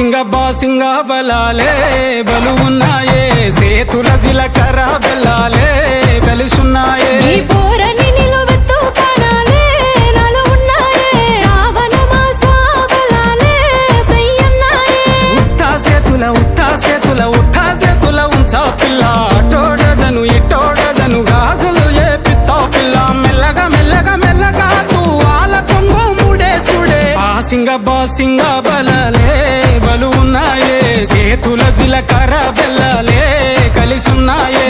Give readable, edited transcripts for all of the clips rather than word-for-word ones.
బాసింగ బలాలే బలు ఉన్నాయే, సేతుల జిలకర బెల్లాలే కలిసున్నాయే. ఉత్తా సేతుల ఉంచా పిల్ల, అటోడజను ఇటోడజను గాజులు ఏ పిత్తావు పిల్ల. మెల్లగా మెల్లగా మెల్లగా తూవాల కొంగు ముడేసుడే. బాసింగ బలాలే బలు ఉన్నాయే, సేతుల జిలకర బెల్లాలే కలిసున్నాయే.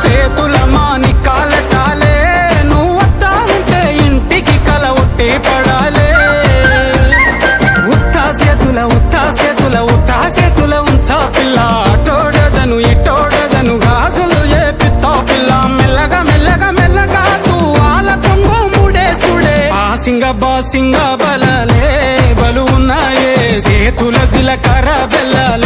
సేతుల మాని కాలటాలే, నువ్వు వద్దా ఉంటే ఇంటికి కల ఒట్టి పడాలే. ఉత్తా సేతుల ఉంచా పిల్ల, అటోడజను ఇటోడజను గాజులు ఏ పిత్తావు పిల్ల. మెల్లగా మెల్లగా మెల్లగా తూవాల కొంగు ముడేసుడే. బాసింగ బలాలే బలు ఉన్నాయే, సేతుల జిలకర బెల్లాలే